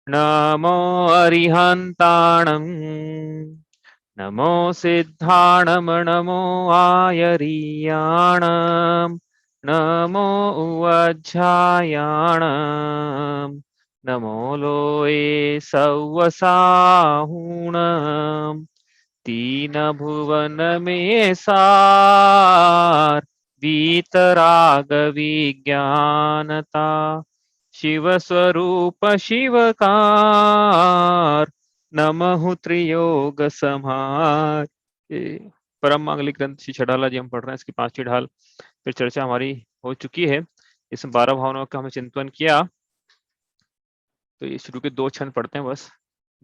नमो अरिहन्ताणं नमो सिद्धाणं नमो आयरीयाणं नमो उवज्झायाणं नमो लोये सव्वसाहुणं तीन भुवन में सार वीतराग विज्ञानता शिव स्वरूप शिवकार नमः त्रियोग समार। ये परम मांगलिक ग्रंथ श्री छठाला जी हम पढ़ रहे हैं, इसकी 5वीं ढाल फिर चर्चा हमारी हो चुकी है। इसमें 12 भावनाओं का हमने चिंतन किया, तो ये शुरू के 2 छंद पढ़ते हैं बस।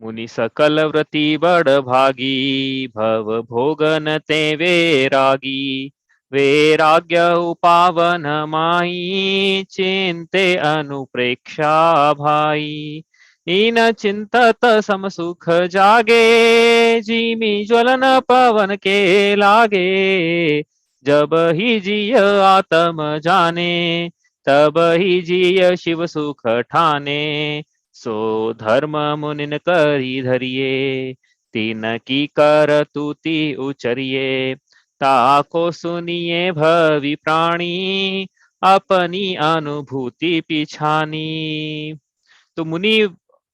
मुनि सकल व्रति बड़ भागी भव भोगन ते वैरागी वैराग्य उपावन माई चिंते अनुप्रेक्षा भाई इन चिंतत सम सुख जागे जिमी ज्वलन पवन के लागे जब ही जिय आत्म जाने तब ही जिय शिव सुख ठाने सो धर्म मुनिन करी धरिए तीन की कर तूती उचरिए ताको सुनिए भवि प्राणी अपनी अनुभूति पिछानी। तो मुनि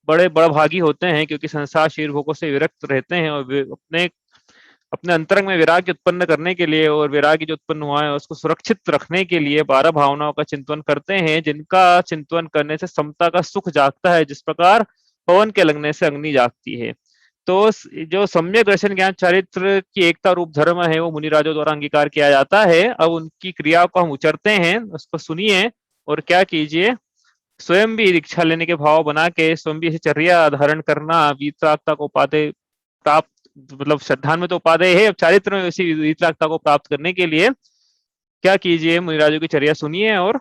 बड़े बड़भागी होते हैं क्योंकि संसार शरीर भोगों से विरक्त रहते हैं और अपने अपने अंतरंग में वैराग्य उत्पन्न करने के लिए और वैराग्य जो उत्पन्न हुआ है उसको सुरक्षित रखने के लिए 12 भावनाओं का चिंतन करते हैं, जिनका चिंतन करने से समता का सुख जागता है, जिस प्रकार पवन के लगने से अग्नि जागती है। तो जो सम्यक दर्शन ज्ञान चारित्र की एकता रूप धर्म है वो मुनिराजों द्वारा अंगीकार किया जाता है। अब उनकी क्रिया को हम उचरते हैं, उसको सुनिए और क्या कीजिए, स्वयं भी दीक्षा लेने के भाव बना के स्वयं भी ऐसी चर्या धारण करना, वीतरागता को उपाधि प्राप्त, मतलब श्रद्धान में तो उपादेय है, अब चारित्र में वैसी वीतरागता को प्राप्त करने के लिए क्या कीजिए, मुनिराजों की चर्या सुनिए और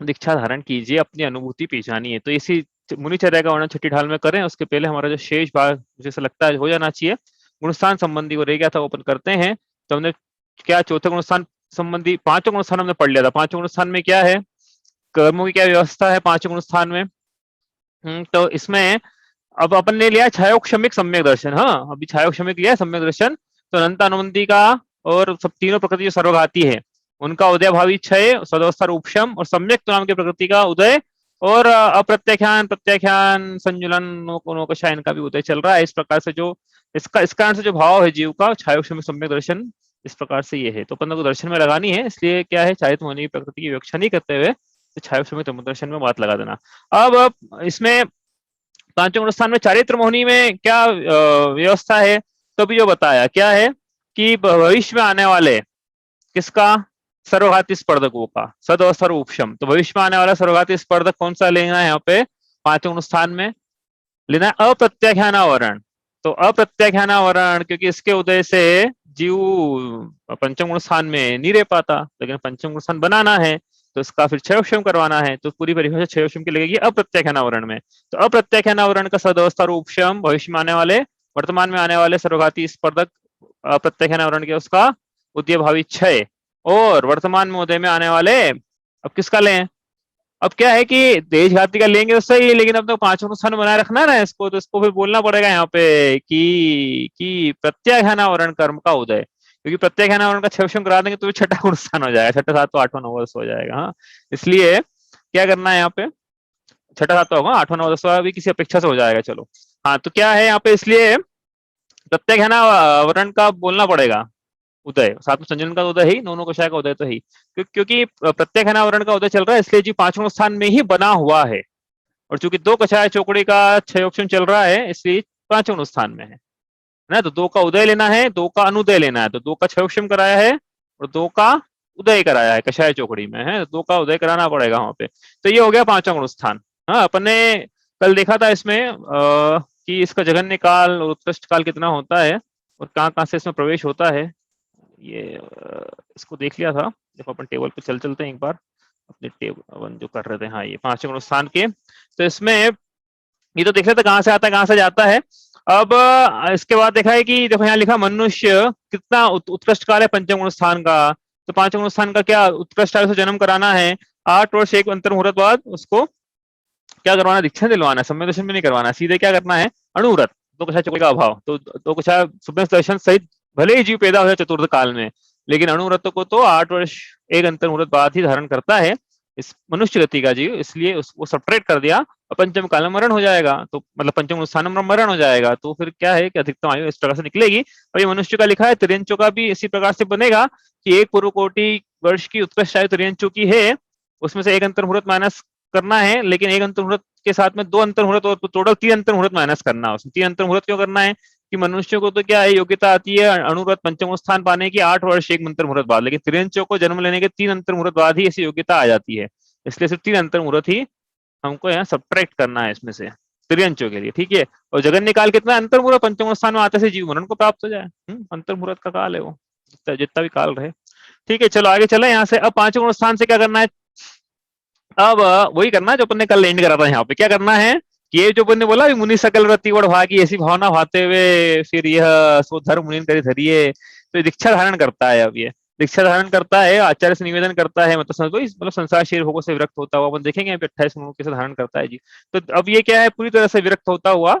दीक्षा धारण कीजिए, अपनी अनुभूति पहचानिए। तो इसी मुनिचर्या का वर्णन छठी ढाल में करें, उसके पहले हमारा जो शेष भाग मुझे ऐसा लगता है हो जाना चाहिए, गुणस्थान संबंधी वो रह गया था, ओपन करते हैं। तो हमने क्या चौथे गुणस्थान संबंधी 5 गुणस्थान हमने पढ़ लिया था। 5 गुणस्थान में क्या है, कर्मों की क्या व्यवस्था है 5 गुणस्थान में। तो इसमें अब अपन ने लिया छायोक्षमिक सम्यक दर्शन। हाँ, अभी छायोक्षमिक लिया सम्यक दर्शन। तो अनंत अनुबंधी का और सब तीनों प्रकृति जो सर्वघाती है उनका उदय भावी क्षय, सदवस्था उपशम और सम्यक नाम की प्रकृति का उदय और अप्रत्याख्यान प्रत्याख्यान संजुलन नौकशा इनका भी उदय चल रहा है। इस प्रकार से जो इसका इस कारण से जो भाव है जीव का, छायोक्षमिक सम्यक दर्शन इस प्रकार से ये है। तो अपन को दर्शन में लगानी है, इसलिए क्या है, चारित्र होने की प्रकृति की व्याख्या नहीं करते हुए तो छायोक्षमिक दर्शन में बात लगा देना। अब इसमें 5 गुणस्थान में चारित्र मोहनी में क्या व्यवस्था है, तो भी जो बताया क्या है कि भविष्य में आने वाले किसका, सर्वघाती स्पर्धकों का सद और सर्व उपशम। तो भविष्य में आने वाला सर्वघाती स्पर्धक कौन सा लेना है यहाँ पे 5 गुणस्थान में, लेना है अप्रत्याख्यानावरण। तो अप्रत्याख्यानावरण क्योंकि इसके उदय से जीव पंचम गुण स्थान में नहीं रह पाता, लेकिन पंचम गुण स्थान बनाना है तो इसका फिर क्षयोक्षम करवाना है, तो पूरी परिभाषा क्षयोक्षम की लगेगी अप्रत्याख्यानावरण में। तो अप्रत्याख्यानावरण का सदवस्था रूपशम, भविष्य में आने वाले वर्तमान में आने वाले सर्वघाती स्पर्धक अप्रत्याख्यानावरण के उसका उदय भावी क्षय, और वर्तमान में उदय में आने वाले अब किसका लें, अब क्या है कि देशघाती का लेंगे तो सही, लेकिन अब तो 5 स्थान बनाए रखना ना इसको, तो इसको फिर बोलना पड़ेगा यहाँ पे कि प्रत्याख्यानावरण कर्म का उदय, क्योंकि प्रत्याख्यानावरण का क्षयोक्षम करा देंगे तो छठा गुण स्थान हो जाएगा, छठा सातवां आठवां नौवां हो जाएगा। हाँ, इसलिए क्या करना है यहाँ पे, छठा सातवां होगा, आठवां नौवां दसवां भी किसी अपेक्षा से हो जाएगा। चलो हाँ, तो क्या है यहाँ पे, इसलिए प्रत्याख्यानावरण का बोलना पड़ेगा उदय, साथ में संजन का उदय ही, दोनों कषाय का उदय तो ही, क्योंकि प्रत्याख्यानावरण का उदय चल रहा है, इसलिए जी 5वें स्थान में ही बना हुआ है, और चूंकि 2 कषाय चौकड़ी का क्षयोक्षम चल रहा है इसलिए 5वें स्थान में है ना। तो 2 का उदय लेना है, 2 का अनुदय लेना है, तो 2 का क्षयोक्षम कराया है और 2 का उदय कराया है कषाय चौकड़ी में है, 2 का उदय कराना पड़ेगा वहां पे। तो ये हो गया 5वां गुण स्थान। हाँ, अपन ने कल देखा था इसमें कि इसका जघन्य काल और उत्कृष्ट काल कितना होता है और कहाँ कहाँ से इसमें प्रवेश होता है, ये इसको देख लिया था। देखो अपन टेबल पे चलते हैं एक बार, अपने टेबल अपन जो कर रहे थे, हाँ ये 5वें गुण स्थान के, तो इसमें ये तो देख रहे थे कहाँ से आता है कहाँ से जाता है। अब इसके बाद देखा है कि देखो यहाँ लिखा मनुष्य कितना उत्कृष्ट काल है 5वें गुण स्थान का, तो 5वें गुण स्थान का क्या उत्कृष्ट काल से जन्म कराना है, 8 वर्ष 1 अंतर मुहूर्त बाद उसको क्या करवाना, दीक्षा दिलवाना, सम्यक दर्शन भी नहीं करवाना, सीधे क्या करना है, अणुव्रत, दो कषाय चौकड़ी का अभाव, तो दो कषाय सम्यक दर्शन सहित भले ही जीव पैदा हो जाए चतुर्थ काल में, लेकिन अणुव्रत को तो 8 वर्ष एक अंतर मुहूर्त बाद ही धारण करता है इस मनुष्य गति का जीव, इसलिए उसको सब्ट्रैक्ट कर दिया और पंचम काल में मरण हो जाएगा, तो मतलब पंचम स्थान में मरण हो जाएगा, तो फिर क्या है कि अधिकतम आयु इस प्रकार से निकलेगी। और ये मनुष्य का लिखा है, तिर्यंचों का भी इसी प्रकार से बनेगा कि एक पूर्व कोटि वर्ष की उत्कृष्ट आयु तिर्यंचों की है, उसमें से एक अंतर मुहूर्त माइनस करना है, लेकिन एक अंतर मुहूर्त के साथ में 2 अंतर मुहूर्त और टोटल 3 अंतर मुहूर्त माइनस करना है। उसमें 3 अंतर मुहूर्त क्यों करना है कि मनुष्य को तो क्या है, योग्यता आती है अणुव्रत पंचम स्थान पाने की 8 वर्ष एक अंतर मुहूर्त बाद, लेकिन तिर्यंचों को जन्म लेने के 3 अंतर मुहूर्त बाद ही ऐसी योग्यता आ जाती है, इसलिए सिर्फ 3 अंतर मुहूर्त ही हमको यहाँ सब्ट्रैक्ट करना है इसमें से तिर्यंचों के लिए, ठीक है। और जगन्य काल कितना, अंतर मुहूर्त पंचम स्थान में आते से जीव मरण को प्राप्त हो जाए, अंतर मुहूर्त का काल है वो, जितना भी काल रहे, ठीक है। चलो आगे चले यहाँ से। अब पांचवें स्थान से क्या करना है, अब वही करना है जो अपन ने कल एंड करा था। यहाँ पे क्या करना है कि ये जो अपन ने बोला मुनि सकल रति वड़ भागी, ऐसी भावना भाते हुए फिर यह सो धर्म मुनि करी धरिए, तो ये दीक्षा धारण करता है। अब ये दीक्षा धारण करता है, आचार्य से निवेदन करता है, मतलब समझो मतलब संसार शरीर भोगों से विरक्त होता हुआ, अपन देखेंगे 28 गुणों कैसे धारण करता है जी। तो अब ये क्या है, पूरी तरह से विरक्त होता हुआ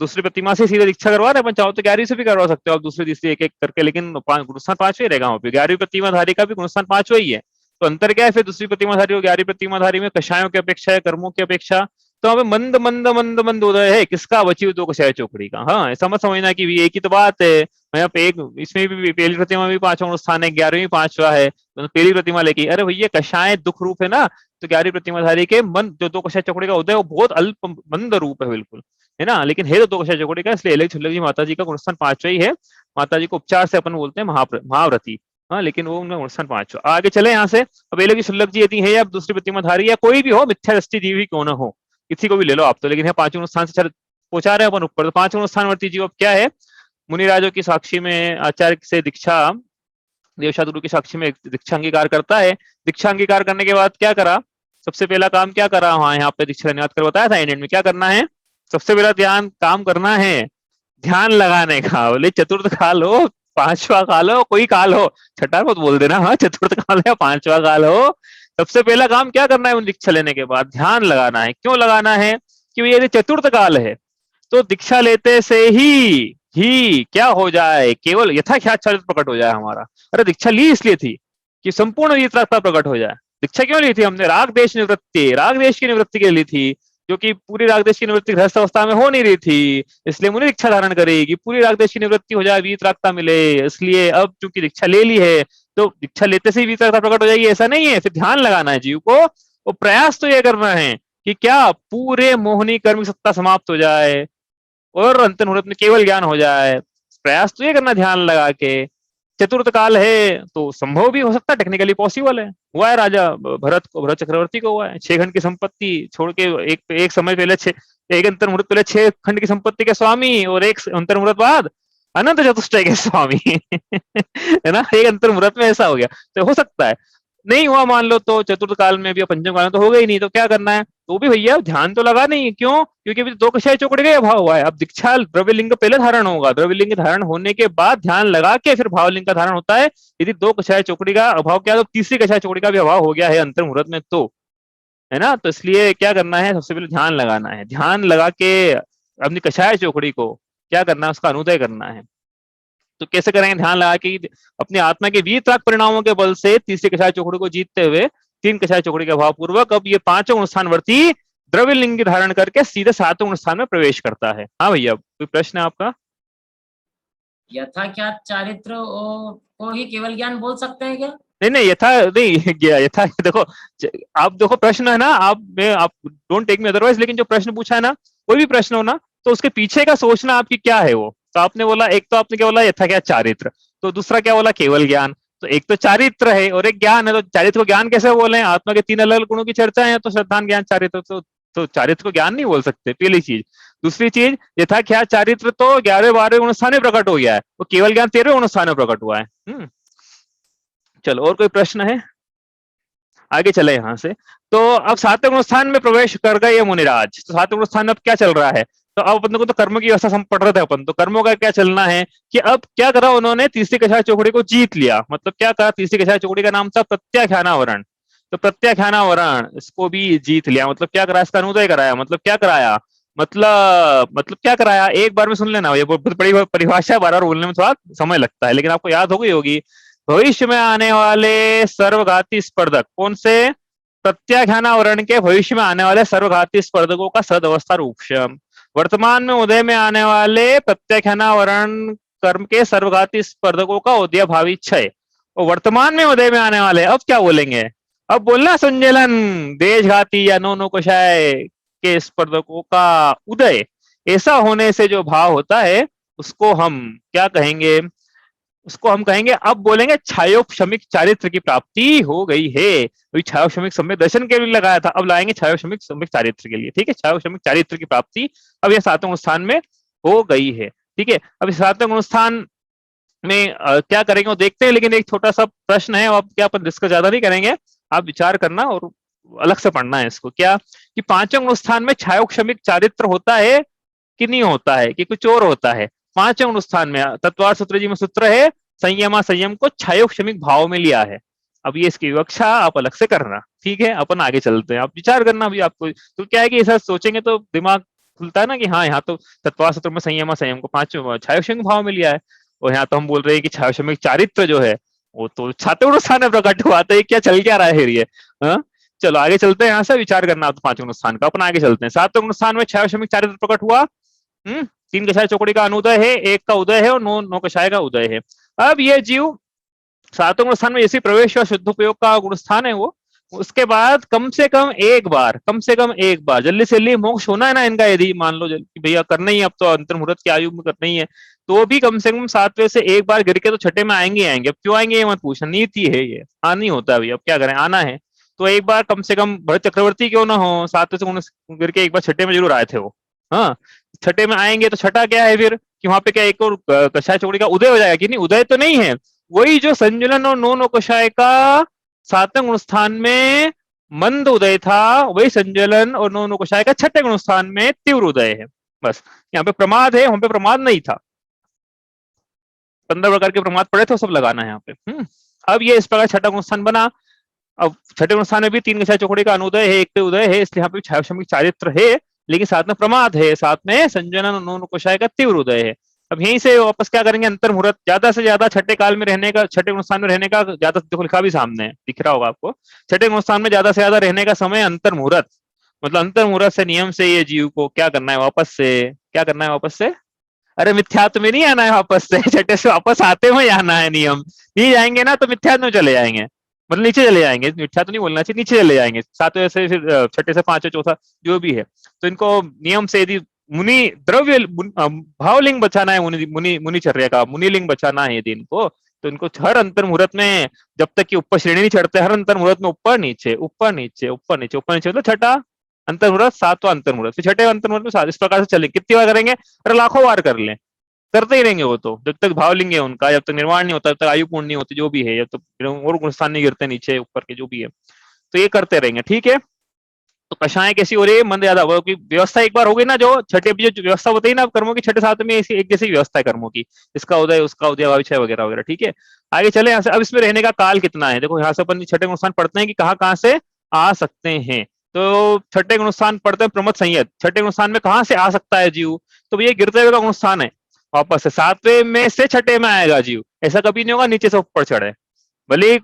दूसरी प्रतिमा से सीधे दीक्षा करवा रहे, अपन चाहो तो 11वीं से भी करवा सकते हो आप, दूसरी तीसरी एक एक करके, लेकिन गुणस्थान 5वां रहेगा वहां पे, 11वीं प्रतिमाधारी का भी गुणस्थान 5वां ही है। तो अंतर क्या है फिर दूसरी प्रतिमाधारी और 11वीं प्रतिमाधारी में, कषायों की अपेक्षा है, कर्मों की अपेक्षा, तो हमें मंद मंद मंद मंद उदय है किसका, बची हुई 2 कषाय चौकड़ी का। हाँ ऐसा मत समझना कि एक ही तो बात है, यहाँ पे एक इसमें भी पहली प्रतिमा भी 5वां स्थान है, 11वीं 5वां है, तो पहली प्रतिमा लेके, अरे भैया कषाय दुख रूप है ना, तो 11वीं प्रतिमाधारी के मन जो 2 कषाय चौकड़ी का उदय वो बहुत अल्प मंद रूप है बिल्कुल, है ना, लेकिन है तो 2 कषाय चौकड़ी का, इसलिए एलग छुल्लक जी माता जी का गुणस्थान 5वां ही है। माता जी को उपचार से अपन बोलते हैं महाव्रती, हाँ, लेकिन वो उनका गुणस्थान 5वां। आगे चले यहाँ से। अब एलग छुल्लक जी यदि है या दूसरी प्रतिमाधारी या कोई भी हो, मिथ्या दृष्टि जीव ही क्यों ना हो, किसी को भी ले लो आप तो, लेकिन है 5वें स्थान से पहुंचा रहे हैं अपन ऊपर, तो 5वें स्थानवर्ती जीव अब क्या है, मुनिराजों की साक्षी में आचार्य से दीक्षा, देवशाद गुरु की साक्षी में दीक्षा अंगीकार करता है। दीक्षा अंगीकार करने के बाद क्या करा, सबसे पहला काम क्या करा, वहां यहाँ पे दीक्षा धन्यवाद कर बताया था एंड में क्या करना है, सबसे पहला ध्यान काम करना है ध्यान लगाने का, बोले चतुर्थ काल हो 5वां काल हो, कोई काल हो, छठा मत बोल देना, हाँ चतुर्थ काल है 5वां काल हो, सबसे पहला काम क्या करना है दीक्षा लेने के बाद, ध्यान लगाना है। क्यों लगाना है कि ये चतुर्थ काल है, तो दीक्षा लेते से ही क्या हो जाए, केवल यथाख्यात प्रकट हो जाए हमारा। अरे दीक्षा ली इसलिए थी कि संपूर्ण वीतरागता प्रकट हो जाए। दीक्षा क्यों ली थी हमने, राग देश निवृत्ति, राग देश की निवृत्ति के लिए ली थी, क्योंकि पूरी राग देश की निवृत्ति गृहस्थ अवस्था में हो नहीं रही थी, इसलिए मुझे दीक्षा धारण करेगी, पूरी राग देश की निवृत्ति हो जाए, वीतरागता मिले, इसलिए अब चूंकि दीक्षा ले ली है तो दीक्षा लेते से ही वीतरागता प्रकट हो जाएगी, ऐसा नहीं है। फिर ध्यान लगाना है जीव को, और प्रयास तो ये करना है कि क्या पूरे मोहनी कर्म सत्ता समाप्त हो जाए और अंत मुहूर्त में केवल ज्ञान हो जाए। प्रयास तो ये करना ध्यान लगा के। चतुर्थ काल है तो संभव भी हो सकता है, टेक्निकली पॉसिबल है, हुआ है राजा भरत चक्रवर्ती को हुआ है, 6 खंड की संपत्ति छोड़ के एक समय पहले एक अंतर मुहूर्त पहले 6 खंड की संपत्ति के स्वामी, और एक अंतर मुहूर्त बाद अनंत चतुष्टय के स्वामी है ना, एक अंतर मुहूर्त में ऐसा हो गया, तो हो सकता है। नहीं हुआ मान लो तो चतुर्थ काल में भी, पंचम काल में तो हो गई नहीं, तो क्या करना है, तो भी भैया ध्यान तो लगा नहीं, क्यों, क्योंकि अभी 2 कषाय चौकड़ी का अभाव हुआ है। अब दीक्षा द्रव्यलिंग पहले धारण होगा, द्रव्यलिंग धारण होने के बाद ध्यान लगा के फिर भावलिंग का धारण होता है। यदि 2 कषाय चौकड़ी का अभाव क्या, तो तीसरी कषाय चौकड़ी का भी अभाव हो गया है अंतर मुहूर्त में, तो है ना, तो इसलिए क्या करना है, सबसे पहले ध्यान लगाना है, ध्यान लगा के अपनी कषाय चौकड़ी को क्या करना है, उसका अनुदय करना है। तो कैसे करेंगे, ध्यान लगा के अपनी आत्मा के वीतराग परिणामों के बल से तीसरी कषाय चौकड़ी को जीतते हुए 3 कषाय चौकड़ी के अभाव पूर्वक अब ये 5वां स्थानवर्ती द्रव्य लिंग धारण करके सीधे 7वें स्थान में प्रवेश करता है। हाँ भैया, कोई प्रश्न है आपका? यथाख्यात चारित्र को ही केवल ज्ञान बोल सकते हैं क्या? नहीं यथा नहीं गया, यथा देखो, आप देखो प्रश्न है ना, आप डोंट टेक मी अदरवाइज, लेकिन जो प्रश्न पूछा है ना, कोई भी प्रश्न हो ना, तो उसके पीछे का सोचना आपकी क्या है वो। तो आपने बोला, एक तो आपने क्या बोला, यथा क्या चारित्र, तो दूसरा क्या बोला, केवल ज्ञान। तो एक तो चारित्र है और एक ज्ञान है, तो चारित्र को ज्ञान कैसे बोले, आत्मा के 3 अलग अलग गुणों की चर्चा है, तो श्रद्धान ज्ञान चारित्र, तो चारित्र को ज्ञान नहीं बोल सकते, पहली चीज। दूसरी चीज, यथा क्या चारित्र तो 11वें 12वें गुणस्थान में प्रकट हो गया है, वो केवल ज्ञान 13वें गुणस्थान में प्रकट हुआ है। चलो, और कोई प्रश्न है? आगे चले यहां से। तो अब 7वें गुणस्थान में प्रवेश कर गए ये मुनिराज, तो 7वें गुणस्थान में अब क्या चल रहा है, तो अब अपन को तो कर्म की व्यवस्था हम पढ़ रहे थे अपन, तो कर्मों का क्या चलना है कि अब क्या करा उन्होंने, तीसरी कषाय चौकड़ी को जीत लिया। मतलब क्या करा, तीसरी कषाय चौकड़ी का नाम था प्रत्याख्यानावरण। तो प्रत्याख्यानावरण इसको भी जीत लिया, मतलब क्या कराया, इसका अनुदय कराया, मतलब क्या कराया, मतलब क्या कराया, एक बार में सुन लेना, ये बहुत बड़ी परिभाषा है, बार बार बोलने में थोड़ा समय लगता है, लेकिन आपको याद हो गई होगी। भविष्य में आने वाले सर्वघाती स्पर्धक कौन से, प्रत्याख्यानावरण के भविष्य में आने वाले सर्वघाती स्पर्धकों का सदअवस्था रूपशम, वर्तमान में उदय में आने वाले प्रत्याख्यानावरण कर्म के सर्वघाती स्पर्धकों का उदय भावी क्षय, और वर्तमान में उदय में आने वाले, अब क्या बोलेंगे, अब बोलना संजलन, देशघाती या नो कोशाय के स्पर्धकों का उदय, ऐसा होने से जो भाव होता है उसको हम क्या कहेंगे, उसको हम कहेंगे, अब बोलेंगे छायोक्षमिक चारित्र की प्राप्ति हो गई है। अभी छायोक्षमिक सम्यक दर्शन के लिए लगाया था, अब लाएंगे छायोक्षमिक सम्यक चारित्र के लिए, ठीक है, छायोक्षमिक चारित्र की प्राप्ति अब यह सातवें स्थान में हो गई है, ठीक है। अब इस सातवें स्थान में क्या करेंगे वो देखते हैं, लेकिन एक छोटा सा प्रश्न है, अब क्या अपन डिस्कस ज्यादा नहीं करेंगे, आप विचार करना और अलग से पढ़ना है इसको, क्या कि पांचवें स्थान में छायोक्षमिक चारित्र होता है कि नहीं होता है, कि कुछ और होता है। पांचवें स्थान में तत्वार सूत्र जी में सूत्र है, संयमा संयम को छायोक्षमिक भाव में लिया है। अब ये इसकी विवक्षा आप अलग से करना, ठीक है, अपन आगे चलते हैं, आप विचार करना अभी आपको, तो क्या है कि ऐसा सोचेंगे तो दिमाग खुलता है ना कि हाँ यहाँ तो तत्वार सूत्र में संयमा संयम को पांचवें छायोक्षमिक भाव में लिया है, और यहाँ तो हम बोल रहे हैं कि छायोक्षमिक चारित्र जो है वो तो सातवें स्थान में प्रकट हुआ, तो ये क्या चल क्या रहा है फिर ये, हाँ? चलो आगे चलते हैं, यहाँ से विचार करना आप पांचवें स्थान का, अपन आगे चलते हैं। सातवें स्थान में छायोक्षमिक चारित्र प्रकट हुआ, तीन कषाय चौकड़ी का अनुदय है, एक का उदय है और नौ कषाय का उदय है। अब ये जीव सातवें स्थान में जैसे प्रवेश और शुद्ध उपयोग का गुण स्थान है वो, उसके बाद कम से कम एक बार जल्दी से जल्दी मोक्ष होना है ना इनका, यदि मान लो भैया करना ही, अब तो अंतर्मुहूर्त की आयु में करना ही है, तो भी कम से कम सातवें से एक बार गिर के तो छठे में आएंगे आएंगे। अब क्यों आएंगे ये मत पूछना, नीति है ये, आना ही होता है अभी, अब क्या करें, आना है तो एक बार कम से कम, भरत चक्रवर्ती क्यों ना हो, सातवें से गिर के एक बार छठे में जरूर आए थे वो, हाँ छठे में आएंगे तो छठा क्या है फिर, कि वहां पे क्या एक और कषाय चौकड़ी का उदय हो जाएगा कि नहीं, उदय तो नहीं है, वही जो संजुलन और नो कषाय का सातवें गुण स्थान में मंद उदय था, वही संजलन और नो कषाय का छठे गुण स्थान में तीव्र उदय है। बस यहाँ पे प्रमाद है, वहां पे प्रमाद नहीं था, 15 प्रकार के प्रमाद पड़े थे, सब लगाना है यहाँ पे। अब ये इस प्रकार छठा गुण स्थान बना। अब छठे गुण स्थान में भी तीन कषाय चौकड़ी का अनुदय है, एक पे उदय है, इसलिए यहाँ पे छायोक्षमिक चारित्र है, लेकिन साथ में प्रमाद है, साथ में संजनन और नो कषाय का तीव्र उदय है। अब यहीं से वापस क्या करेंगे, अंतर मुहूर्त, ज्यादा से ज्यादा छठे काल में रहने का, छठे गुण स्थान में रहने का ज्यादा, देखो लिखा भी सामने है, दिख रहा होगा आपको, छठे गुण स्थान में ज्यादा से ज्यादा रहने का समय अंतर मुहूर्त, मतलब अंतर मुहूर्त से नियम से ये जीव को क्या करना है, वापस से क्या करना है, वापस से, अरे मिथ्यात्व में नहीं आना है वापस से, छठे से वापस आते हुए आना है, नियम नहीं जाएंगे ना तो मिथ्यात्व में चले जाएंगे, मतलब नीचे चले जाएंगे, मिथ्या तो नहीं बोलना चाहिए, नीचे चले जाएंगे, सातवें से फिर छठे से पांचवें चौथा जो भी है, तो इनको नियम से यदि मुनि द्रव्य भावलिंग बचाना है, मुनिचर्या का मुनिलिंग बचाना है यदि इनको, तो इनको हर अंतर मुहूर्त में, जब तक कि ऊपर श्रेणी नहीं चढ़ते, हर अंतर मुहूर्त में ऊपर नीचे ऊपर नीचे ऊपर नीचे ऊपर नीचे, मतलब छठा अंतर मुहूर्त, सातवां अंतर मुहूर्त, फिर छठे अंतर मुहूर्त में सात, इस प्रकार से चले, कितनी बार करेंगे, अरे लाखों बार कर लें, करते ही रहेंगे वो तो, जब तक भावलिंग है उनका, जब तक निर्वाण नहीं होता, जब तक आयु पूर्ण नहीं होती, जो भी है, जब तक और गुणस्थान नहीं गिरते नीचे ऊपर के जो भी है, तो ये करते रहेंगे, ठीक है। तो कषाएं कैसी हो रही है, मंद ज्यादा, की व्यवस्था एक बार हो गई ना, जो छठे जो व्यवस्था होती है ना कर्मों की, छठे साथ में एक जैसी व्यवस्था है कर्मों की, इसका उदय उसका उदय भाविष्य वगैरह वगैरह, ठीक है। आगे चले यहाँ से, अब इसमें रहने का काल कितना है, देखो यहाँ से अपन छठे गुणस्थान पढ़ते हैं कि कहाँ कहाँ से आ सकते हैं, तो छठे गुणस्थान पढ़ते हैं प्रमथ संयत, छठे गुणस्थान में कहाँ से आ सकता है जीव, तो ये गिरते हुए का गुणस्थान है, वापस से सातवें में से छठे में आएगा जीव, ऐसा कभी नहीं होगा नीचे से ऊपर चढ़े, भले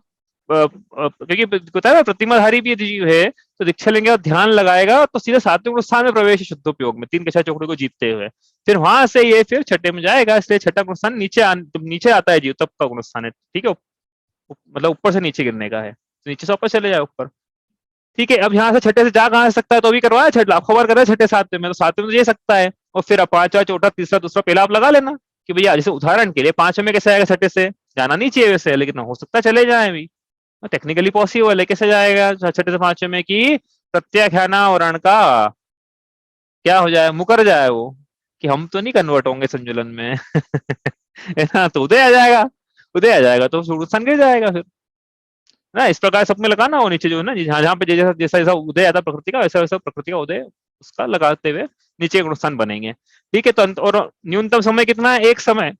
क्योंकि पता है प्रतिमाधारी भी जीव है, तो दीक्षा लेंगे और ध्यान लगाएगा तो सीधे सातवें गुण स्थान में प्रवेश शुद्ध उपयोग में, तीन कषाय चौकड़ी को जीतते हुए, फिर वहां से ये फिर छठे में जाएगा, इसलिए छठा गुण स्थान नीचे आता है जीव, तब का गुण स्थान है, ठीक है, मतलब ऊपर से नीचे गिरने का है, तो नीचे से ऊपर चले जाए ऊपर, ठीक है। अब यहाँ से छठे से जा कहाँ सकता है, तो भी करवाया, छठ लाखों बार कर रहा है छठे सातवें में, तो सातवें में तो ये सकता है, और फिर पांचवा चौथा तीसरा दूसरा पहला आप लगा लेना कि भैया, जैसे उदाहरण के लिए पांचवें में कैसे आएगा, छठे से जाना नहीं चाहिए वैसे, लेकिन हो सकता है चले जाए भी, टेक्निकली पॉसिबल है, कैसे जाएगा छठे से पांचवें में, कि प्रत्याख्यानावरण का क्या हो जाए, मुकर जाए वो, कि हम तो नहीं कन्वर्ट होंगे संजुलन में है ना, तो उदय आ जाएगा, तो नुकसान गिर जाएगा फिर ना, इस प्रकार सब में लगाना, वो नीचे जो है ना, जहाँ जहाँ पे जैसा जैसा जैसा उदय आता प्रकृति का, वैसा वैसा प्रकृति का उदय उसका लगाते हुए नीचे गुणस्थान बनेंगे, ठीक है। तो और न्यूनतम समय कितना है, एक समय,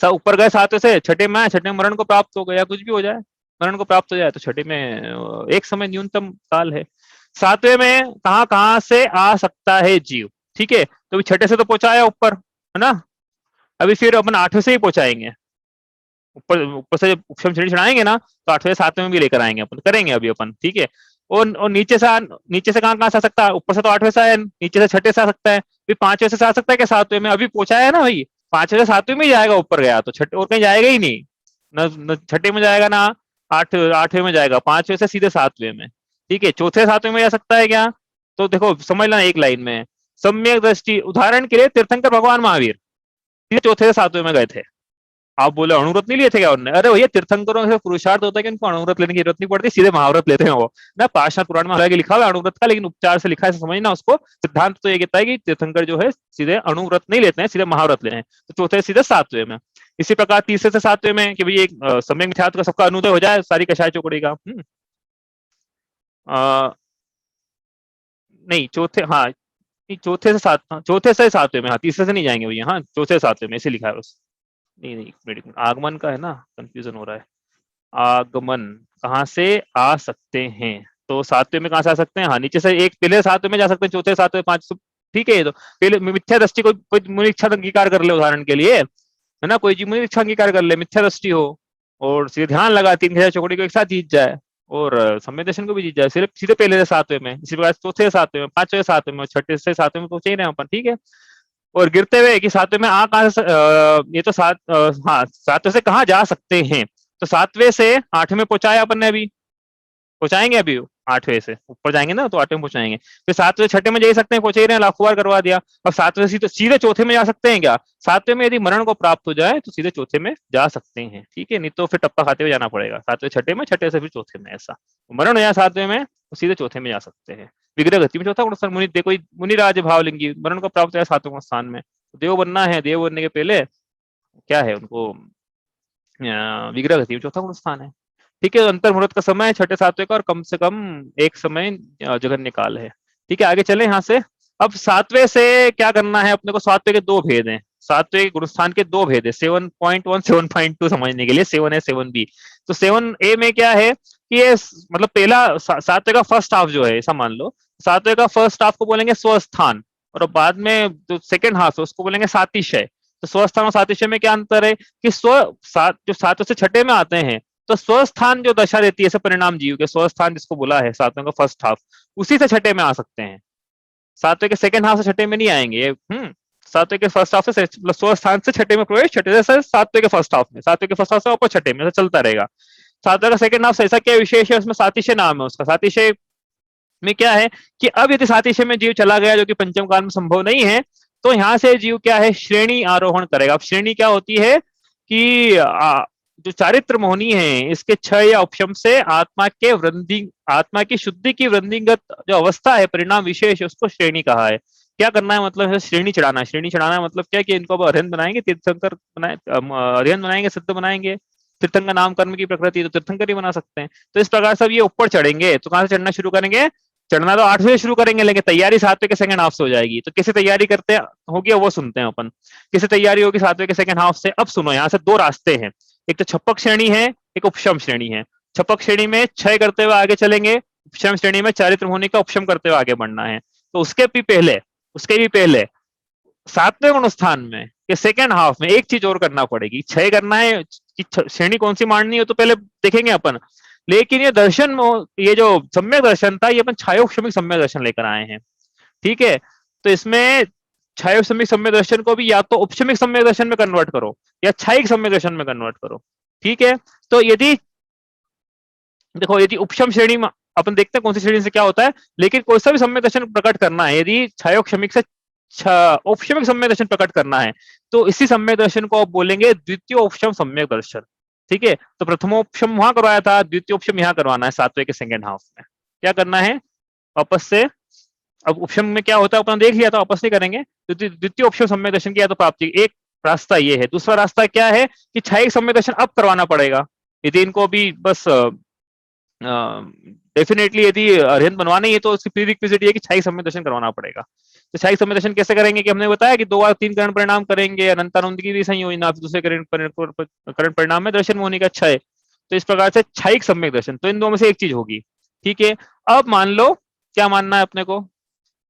सब ऊपर गए सातवें से छठे में, छठे मरण को प्राप्त हो गया, कुछ भी हो जाए, मरण को प्राप्त हो जाए, तो छठे में एक समय न्यूनतम काल है। सातवें में कहाँ कहाँ से आ सकता है जीव, ठीक है, तो अभी छठे से तो पहुंचाया ऊपर, है ना, अभी फिर अपन आठवें से ही पहुंचाएंगे, ऊपर ऊपर से जब उपशम श्रेणी चढ़ाएंगे ना, तो आठवें सातवें में भी लेकर आएंगे अपन, करेंगे अभी अपन, ठीक है। और नीचे से कहाँ कहाँ से आ सकता है, ऊपर से तो आठवें से आया, नीचे से छठे से आ सकता है, फिर पांचवें से आ सकता है क्या सातवें में, अभी पहुंचाया है ना भाई, पांचवें से सातवें में ही जाएगा, ऊपर गया तो छठे और कहीं जाएगा ही नहीं, न छठे में जाएगा ना आठवें में जाएगा, पांचवें से सीधे सातवें में, ठीक है। चौथे सातवें में जा सकता है क्या, तो देखो समझ लेना एक लाइन में, सम्यक दृष्टि, उदाहरण के लिए तीर्थंकर भगवान महावीर सीधे चौथे से सातवें में गए थे। आप बोले अणुव्रत नहीं लिए थे क्या उन्होंने, अरे भैया तीर्थंकरों से पुरुषार्थ होता है कि उनको अणुव्रत लेने की जरूरत नहीं पड़ती, सीधे महाव्रत लेते हैं वो ना, पार्षद पुराण में हालांकि लिखा हुआ है अणुव्रत का, लेकिन उपचार से लिखा है समझना उसको, सिद्धांत तो ये कहता है कि तीर्थंकर जो है सीधे अणुव्रत नहीं लेते हैं, सीधे महाव्रत लेते हैं, तो चौथे से सीधे सातवें में। इसी प्रकार तीसरे से सातवें में कि भाई एक सम्यक मिथ्यात्व का सबका अनुदय हो जाए सारी कषाय चौकड़ी का, नहीं चौथे, हाँ चौथे से सातवें में, हाँ तीसरे से नहीं जाएंगे भैया, हाँ चौथे से सातवें में ऐसे लिखा है बस, नहीं नहीं एक मिनट, आगमन का है ना, कंफ्यूजन हो रहा है। आगमन कहाँ से आ सकते हैं, तो सातवें में कहाँ से आ सकते हैं, हाँ नीचे से एक पहले सातवें में जा सकते हैं, चौथे सातवें पांच, ठीक है। तो पहले मिथ्या दृष्टि कोई मुनि इच्छा अंगीकार कर ले उदाहरण के लिए, है ना, कोई जी मुनि इच्छा अंगीकार कर ले, मिथ्या दृष्टि हो और सीधे ध्यान लगा तीन खिलाड़ी चौकड़ी को एक साथ जीत जाए और समय दर्शन को भी जीत जाए, सिर्फ सीधे पहले से सातवें में, इसी प्रकार चौथे सातवें में, पांचवें सातवें में, छठे से सातवें में पहुंचे ही रहे अपन, ठीक है। और गिरते हुए कि सातवें में आ कहां से, ये तो हाँ सातवें से कहाँ जा सकते हैं, तो सातवें से आठवें में पहुंचाया अपन ने, अभी पहुंचाएंगे, अभी आठवें से ऊपर जाएंगे ना तो आठवें में पहुंचाएंगे, फिर सातवें छठे में जा ही सकते हैं, पहुंचे ही रहे, लाखों बार करवा दिया। अब सातवें से सीधे चौथे में जा सकते हैं क्या, सातवें में यदि मरण को प्राप्त हो जाए तो सीधे चौथे में जा सकते हैं, ठीक है, नहीं तो फिर टप्पा खाते हुए जाना पड़ेगा, सातवें छठे में, छठे से फिर चौथे में, ऐसा मरण हो जाए सातवें में तो सीधे चौथे में जा सकते हैं। विग्रह गति में चौथा गुण मुनि देखो, मुनिराज भावलिंगी मरण को प्राप्त है सातवें स्थान में, देव बनना है, देव बनने के पहले क्या है उनको विग्रह गति में चौथा गुण स्थान है, ठीक है। अंतर मुहूर्त का समय है छठे सातवें का और कम से कम एक समय जघन्य काल है, ठीक है। आगे चले यहाँ से, अब सातवें से क्या करना है अपने को, सातवें के दो भेद हैं, सातवें गुणस्थान के दो भेद है, 7.1 7.2 समझने के लिए, 7 है 7B। तो 7A में क्या है कि ये मतलब पहला सातवें का फर्स्ट हाफ जो है, ऐसा मान लो सातवें का फर्स्ट हाफ को बोलेंगे स्वस्थान, और बाद में जो सेकंड हाफ है उसको बोलेंगे सातिशय। तो स्वस्थान और सातिशय में क्या अंतर है कि जो सातवें से छठे में आते हैं, तो स्वस्थान जो दशा देती है, ऐसे परिणाम जीव के स्वस्थान जिसको बोला है सातवें का फर्स्ट हाफ, उसी से छठे में आ सकते हैं, सातवें के सेकंड हाफ से छठे में नहीं आएंगे। सातवें के फर्स्ट हाफ से मतलब स्वस्थान से छठे में प्रवेश, छठे से सातवें के फर्स्ट हाफ में, सातवें के फर्स्ट हाफ से वापस छठे में, चलता रहेगा। सातवें का सेकंड हाफ से ऐसा क्या विशेष है, उसमें सातिशय नाम है उसका, सातिशय में क्या है कि अब यदि सातिशय में जीव चला गया जो कि पंचम काल में संभव नहीं है, तो यहाँ से जीव क्या है श्रेणी आरोहण करेगा। अब श्रेणी क्या होती है कि जो चारित्र मोहनी है इसके क्षय या उपशम से आत्मा की शुद्धि की वृद्धिगत जो अवस्था है, परिणाम विशेष है, उसको श्रेणी कहा है। क्या करना है मतलब है श्रेणी चढ़ाना, श्रेणी चढ़ाना मतलब क्या कि इनको अब अरहंत बनाएंगे, तीर्थंकर बनाए, अरहंत बनाएंगे, सिद्ध बनाएंगे, तीर्थंकर नाम कर्म की प्रकृति तो तीर्थंकर ही बना सकते हैं। तो इस प्रकार से अब ये ऊपर चढ़ेंगे तो कहां से चढ़ना शुरू करेंगे, चढ़ना तो आठवें शुरू करेंगे, लेकिन तैयारी सातवें के सेकंड हाफ से हो जाएगी। तो कैसे तैयारी करते होगी वो सुनते हैं अपन, कैसे तैयारी होगी सातवें के सेकंड हाफ से। अब सुनो यहाँ से दो रास्ते हैं, एक तो छपक श्रेणी है, एक उपशम श्रेणी है। छपक श्रेणी में क्षय करते हुए आगे चलेंगे, उपशम श्रेणी में चारित्र होने का उपशम करते हुए आगे बढ़ना है। तो उसके भी पहले सातवें गुणस्थान में के सेकंड हाफ में एक चीज और करना पड़ेगी, क्षय करना है कि श्रेणी कौन सी माननी है तो पहले देखेंगे अपन। लेकिन ये दर्शन, ये जो सम्यक दर्शन था, ये अपन छायोक्षमिक सम्यक दर्शन लेकर आए हैं, ठीक है। तो इसमें छायोक्षमिक सम्यक दर्शन को भी या तो उपशमिक सम्यक दर्शन में कन्वर्ट करो या छायिक सम्यक दर्शन में कन्वर्ट करो, ठीक है। तो यदि देखो, यदि उपशम श्रेणी में अपन देखते हैं कौन सी श्रेणी से क्या होता है, लेकिन कोई सा भी सम्यक दर्शन प्रकट करना है, यदि छायोक्षमिक से औपशमिक सम्यक दर्शन प्रकट करना है, तो इसी सम्यक दर्शन को आप बोलेंगे द्वितीय उपशम सम्यक दर्शन, ठीक है। तो प्रथमोपशम वहां करवाया था, द्वितीयोपशम यहाँ करवाना है सातवें के सेकंड हाफ में। क्या करना है वापस से, अब उपशम में क्या होता है अपन देख लिया था, वापस नहीं करेंगे। तो द्वितीय उपशम सम्यक दर्शन किया तो प्राप्ति, एक रास्ता ये है। दूसरा रास्ता क्या है कि छायिक सम्यक दर्शन अब करवाना पड़ेगा, यदि इनको भी बस डेफिनेटली यदि अरहंत बनवाना ही है तो उसकी प्रीरिक्विजिट ये कि छायिक सम्यक दर्शन करवाना पड़ेगा। तो छायिक सम्यक दर्शन कैसे करेंगे कि हमने बताया कि 2 बार 3 करण परिणाम करेंगे, अनंतानंद की भी संयोजना, दूसरे करण परिणाम में दर्शन होने का क्षय, तो इस प्रकार से क्षयिक सम्यक दर्शन, तो इन दोनों में से एक चीज होगी। ठीक है, अब मान लो क्या मानना है अपने को,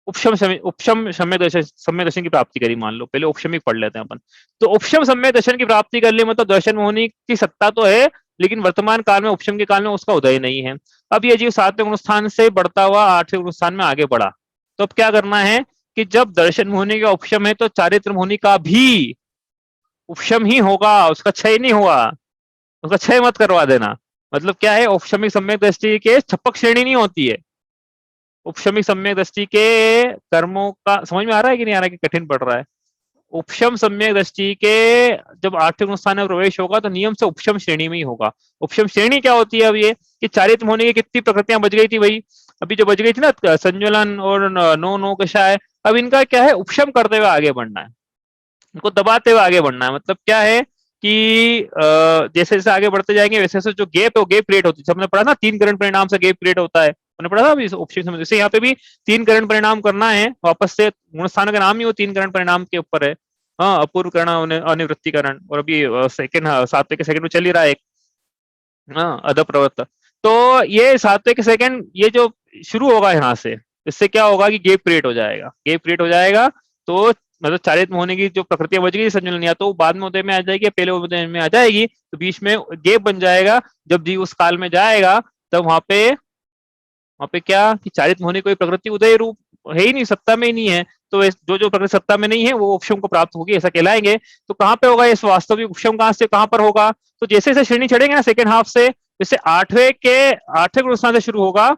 उपशम सम्यक दर्शन की प्राप्ति करी मान लो, पहले उपशमिक पढ़ लेते हैं अपन। तो उपशम सम्यक दर्शन की प्राप्ति कर ली, मतलब दर्शन होने की सत्ता तो है, लेकिन वर्तमान काल में उपशम के काल में उसका उदय नहीं है। अब ये जीव 7वें गुणस्थान से बढ़ता हुआ 8वें गुणस्थान में आगे बढ़ा, तो अब क्या करना है कि जब दर्शन होने का उपशम है तो चारित्र होने का भी उपशम ही होगा, उसका क्षय नहीं हुआ, उसका क्षय मत करवा देना। मतलब क्या है, उपशमिक सम्यक दृष्टि के छपक श्रेणी नहीं होती है। उपशमिक सम्यक दृष्टि के कर्मों का समझ में आ रहा है कि नहीं आ रहा है, कि कठिन पड़ रहा है? उपशम सम्यक दृष्टि के जब 8वें गुणस्थान में प्रवेश होगा तो नियम से उपशम श्रेणी में ही होगा। उपशम श्रेणी क्या होती है? अब ये कि चारित्र होने की कितनी प्रकृतियां बच गई थी भाई, अभी जो बच गई थी ना संज्वलन और नो नो कषाय, अब इनका क्या है, उपशम करते हुए आगे बढ़ना है, इनको दबाते हुए आगे बढ़ना है। मतलब क्या है कि जैसे जैसे आगे बढ़ते जाएंगे वैसे वैसे जो गैप है वो गैप क्रिएट होती है। हमने पढ़ा ना 3 करण परिणाम से गैप क्रिएट होता है, हमने पढ़ा था अभी ऑप्शन समझ से। यहाँ पे भी 3 करण परिणाम करना है वापस से, गुणस्थान का नाम ही वो 3 करण परिणाम के ऊपर है। हाँ, अपूर्व करण, अनिवृत्तिकरण, और अभी सेकंड 7वें के सेकंड में चल ही रहा है एक, हाँ, अधप्रवृत्त। तो ये 7वें के सेकंड ये जो शुरू होगा यहाँ से, इससे क्या होगा कि गैप क्रिएट हो जाएगा, गैप क्रिएट हो जाएगा। तो मतलब चारित्र होने की जो प्रकृतियां बच गई संजुलन, या तो बाद में उदय में आ जाएगी, पहले उदय में आ जाएगी, तो बीच में गैप बन जाएगा। जब जीव उस काल में जाएगा तब वहां पे क्या कि चारित्र होने कोई प्रकृति उदय रूप है ही नहीं, सत्ता में ही नहीं है। तो जो जो प्रकृति सत्ता में नहीं है वो उपशम को प्राप्त होगी, ऐसा कहलाएंगे। तो कहाँ पे होगा इस वास्तविक उपशम, कहाँ से कहाँ पर होगा? तो जैसे जैसे श्रेणी चढ़ेंगे ना सेकंड हाफ से, जैसे 8वें गुणस्थान से शुरू होगा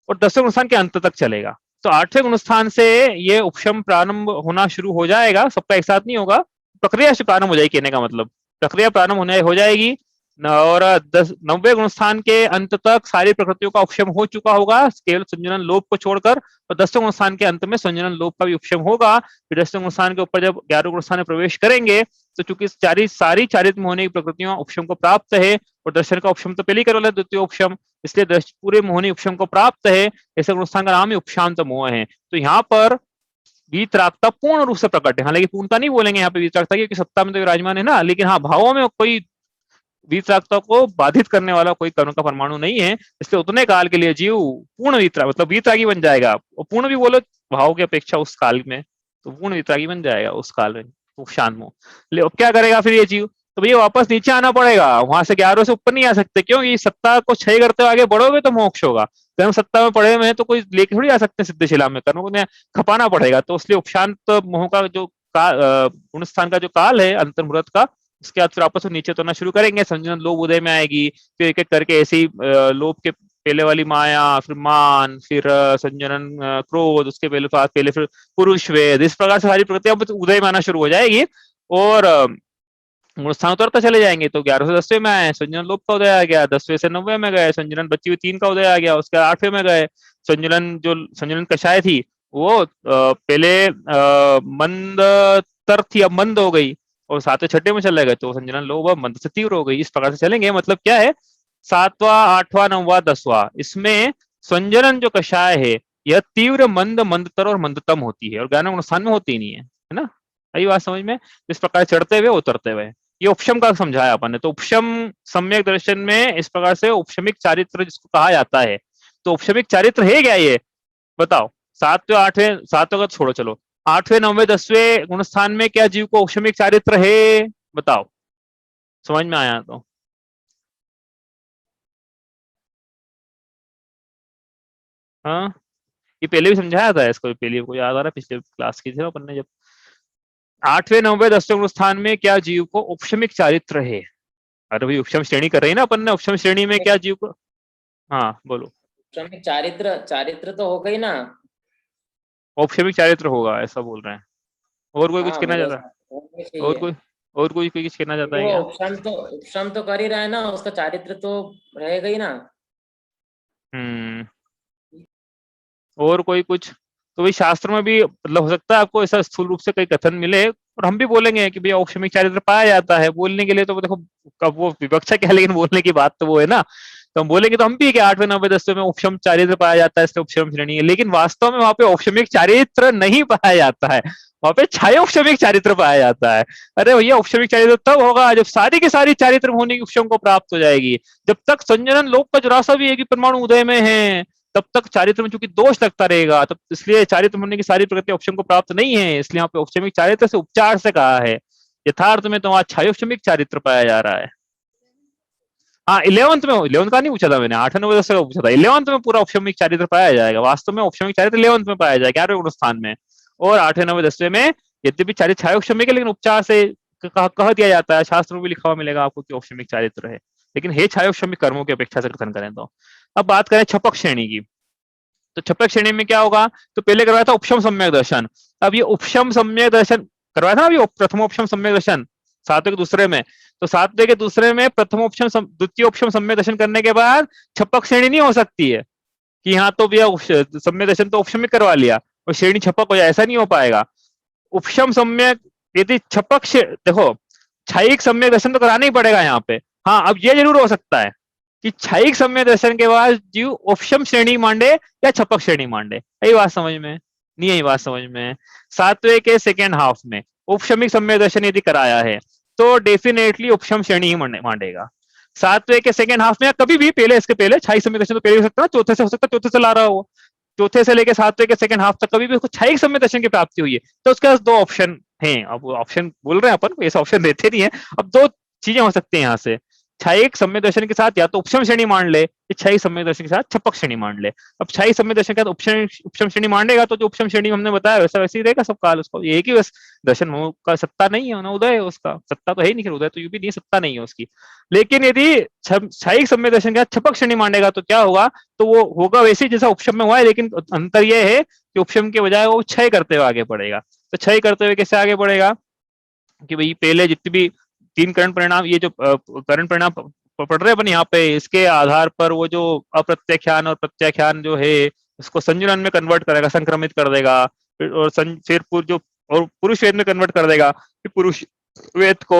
और 10वें गुणस्थान के अंत तक चलेगा। तो 8वें गुणस्थान से ये उपशम प्रारंभ होना शुरू हो जाएगा, सबका एक साथ नहीं होगा, प्रक्रिया से प्रारंभ हो जाएगी, कहने का मतलब प्रक्रिया प्रारंभ होने हो जाएगी। और 90वें गुणस्थान के अंत तक सारी प्रकृतियों का उपशम हो चुका होगा, केवल संजनन लोभ को छोड़कर। और 10वें गुणस्थान के अंत में संजनन लोभ का भी उपशम होगा। फिर 10वें गुणस्थान के ऊपर जब 11वें गुणस्थान में प्रवेश करेंगे तो चूंकि सारी चारित्र मोहनी प्रकृतियों उपशम को प्राप्त है, और दर्शन का उपशम तो पहले ही करवा द्वितीय उपशम, इसलिए पूरे मोहनी उपशम को प्राप्त है। ऐसे गुणस्थान का नाम ही उपशांत मोह है। तो यहाँ पर वीतरागता पूर्ण रूप से प्रकट है, हालांकि पूर्णता नहीं बोलेंगे यहाँ पे वीतरागता, क्योंकि सत्ता में तो विराजमान है ना, लेकिन हाँ, भावों में कोई वीतरागता को बाधित करने वाला कोई कर्म का परमाणु नहीं है, इसलिए उतने काल के लिए जीव पूर्ण वीतराग मतलब वीतरागी बन जाएगा। और पूर्ण भी बोलो भाव की अपेक्षा उस काल में, तो पूर्ण वीतरागी बन जाएगा उस काल में, शांत मोह। अब क्या करेगा फिर ये जीव? तो भैया वापस नीचे आना पड़ेगा, वहां से 11 से ऊपर नहीं आ सकते, क्योंकि सत्ता को क्षय करते हुए आगे बढ़ोगे तो मोक्ष होगा। कर्म सत्ता में पड़े हुए हैं तो कोई लेके थोड़ी आ सकते सिद्धशिला में, कर्म को खपाना पड़ेगा। तो इसलिए उपशांत मोह का जो गुण स्थान का जो काल है अंतर्मुहूर्त का, उसके बाद फिर आपस में नीचे उतरना शुरू करेंगे, संजनन लोभ उदय में आएगी, फिर एक एक करके ऐसे ही लोभ के पहले वाली माया, फिर मान, फिर संजनन क्रोध, उसके पहले फिर पुरुष वेद, इस प्रकार से सारी प्रकृतियां उदय में आना शुरू हो जाएगी। और गुणस्थान उतरता चले जाएंगे। तो 11 से 10वें में आए, संजनन लोभ का उदय आ गया, 10वें से 9वें में गए, संजनन बची हुई 3 का उदय आ गया, उसके 8वें में गए। संजनन कषाय थी वो पहले मंद तर थी, अब मंद हो गई, और 7वें 6वें में चले गए, तो संजनन लोभ अब मंद से तीव्र हो गई। इस प्रकार से चलेंगे। मतलब क्या है, 7वां 8वां 9वां 10वां, इसमें संजनन जो कषाय है यह तीव्र मंद, मंदतर और मंदतम होती है, और 11वें गुणस्थान में होती नहीं है ना। यही बात समझ में? इस प्रकार चढ़ते हुए उतरते हुए, ये उपशम का समझाया अपन ने। तो उपशम सम्यक दर्शन में इस प्रकार से उपशमिक चारित्र जिसको कहा जाता है। तो उपशमिक चारित्र है क्या ये बताओ? 7वें 8वें 7वें का छोड़ो, चलो 8वें 9वें 10वें गुणस्थान में क्या जीव को उपशमिक चारित्र है? बताओ, समझ में आया तो? हाँ, ये पहले भी समझाया था इसको, पहले को याद आ रहा है, पिछले क्लास की थी ना अपन ने जब। 8वें 9वें 10वें गुणस्थान में क्या जीव को उपशमिक चारित्र है? अरे भाई उपशम श्रेणी कर रही है ना अपन ने, उपशम श्रेणी में क्या जीव को, हाँ बोलो। उपशमिक चारित्र, चारित्र तो हो गई ना। औपशमिक चारित्र होगा ऐसा बोल रहे हैं। और कोई कुछ हाँ कहना मेरे चाहता है? हिसाब से और चाहिए, कोई और कोई कुछ कहना चाहता क्योंकि है वो क्या? उपशम तो कर ही रहा है ना, उसका चारित्र तो रहेगा ही ना। हम्म, और कोई कुछ? तो भाई शास्त्र में भी मतलब हो सकता है आपको ऐसा स्थूल रूप से कई कथन मिले, और हम भी बोलेंगे कि भैया औपशमिक चारित्र पाया जाता है। बोलने के लिए तो देखो कब वो विवक्षा क्या है, लेकिन बोलने की बात तो वो है ना। तो हम बोलेंगे तो हम भी कि 8वें 9वें 10वें में उपशम चारित्र पाया जाता है, इसलिए उपशम श्रेणी है, लेकिन वास्तव में वहां पे औपशमिक चारित्र नहीं पाया जाता है। वहां पे छाया उपशमिक चारित्र पाया जाता है। अरे भैया उपशमिक चारित्र तब होगा जब सारी की सारी चारित्र होने की उपशम को प्राप्त हो जाएगी। जब तक संजनन लोक का जुरासा भी है कि परमाणु उदय में है, तब तक चारित्र में चूंकि दोष लगता रहेगा, तब इसलिए चारित्र होने की सारी प्रकृति उपशम को प्राप्त नहीं है, इसलिए यहाँ पे उपशमिक चारित्र से उपचार से कहा है। यथार्थ में तो वहां छायोपशमिक चारित्र पाया जा रहा है। हाँ 11th में, 11th का नहीं पूछा था मैंने, 8 9 10 का पूछा था। 11th में पूरा औपशमिक चारित्र पाया जाएगा, वास्तव में औपशमिक चारित्र 11th में पाया जाएगा 11वें गुणस्थान में, और 8वें 9वें 10वें में यद्यपि चारित्र छायोपशमिक है लेकिन उपचार से कह दिया जाता है, शास्त्र में भी लिखा हुआ मिलेगा आपको कि औपशमिक चारित्र है, लेकिन हे छायोपशमिक कर्मों की अपेक्षा से कथन करें तो। अब बात करें छपक श्रेणी की, तो छपक श्रेणी में क्या होगा, तो पहले करवाया था उपशम सम्यक दर्शन। अब ये उपशम सम्यक दर्शन करवाया था ना अभी, प्रथम उपशम सम्यक दर्शन सातवें के दूसरे में, तो सातवें के दूसरे में प्रथम उपशम द्वितीय उपशम सम्यक दर्शन करने के बाद छपक श्रेणी नहीं हो सकती है कि यहाँ तो भैया सम्यक दर्शन तो उपशम में करवा लिया और श्रेणी छपक हो जाए, ऐसा नहीं हो पाएगा। उपशम सम्यक यदि छपक देखो छायिक सम्यक दर्शन तो कराना ही पड़ेगा यहाँ पे। हाँ अब ये जरूर हो सकता है कि छायिक सम्यक दर्शन के बाद जीव उपशम श्रेणी मांडे या छपक श्रेणी मांडे, यही बात समझ में नहीं, यही बात समझ में। सातवें के सेकेंड हाफ में उपशमिक सम्यक दर्शन यदि कराया है तो डेफिनेटली उपशम श्रेणी ही मांडेगा। सातवें के सेकेंड हाफ में कभी भी पहले, इसके पहले छायिक सम्यक दर्शन तो पहले हो सकता है, चौथे से हो सकता है, चौथे से ला रहा हो, चौथे से लेकर सातवें के सेकंड हाफ तक कभी भी उसको छायिक सम्यक दर्शन की प्राप्ति हुई है तो उसके पास दो ऑप्शन हैं। अब ऑप्शन बोल रहे हैं अपन, ऐसा ऑप्शन देते नहीं है। अब दो चीजें हो सकती हैं यहाँ से, छायिक सम्यक दर्शन के साथ या तो उपशम श्रेणी मान ले, या छायिक सम्यक दर्शन के साथ छपक श्रेणी मान ले। अब छायिक सम्यक दर्शन के साथ उपशम श्रेणी मानेगा तो जो उपशम श्रेणी हमने बताया वैसा वैसे ही रहेगा सब काल, उसको ये कि बस दर्शन का सत्ता नहीं है ना, उदय है उसका, सत्ता तो है ही नहीं, उदय तो यू भी नहीं, सत्ता नहीं है उसकी। लेकिन यदि छायिक सम्यक दर्शन के साथ छपक श्रेणी मानेगा तो क्या होगा, तो वो होगा वैसे जैसा उपशम में हुआ है, लेकिन अंतर यह है कि उपशम के बजाय वो क्षय करते हुए आगे बढ़ेगा। तो क्षय करते हुए कैसे आगे बढ़ेगा कि भाई पहले जितनी भी तीन करण परिणाम, ये जो करण परिणाम पढ़ रहे हैं अपन यहाँ पे, इसके आधार पर वो जो अप्रत्याख्यान और प्रत्याख्यान जो है उसको संजुलन में कन्वर्ट करेगा, संक्रमित कर देगा, और फिर जो और पुरुष वेद में कन्वर्ट कर देगा, फिर पुरुष वेद को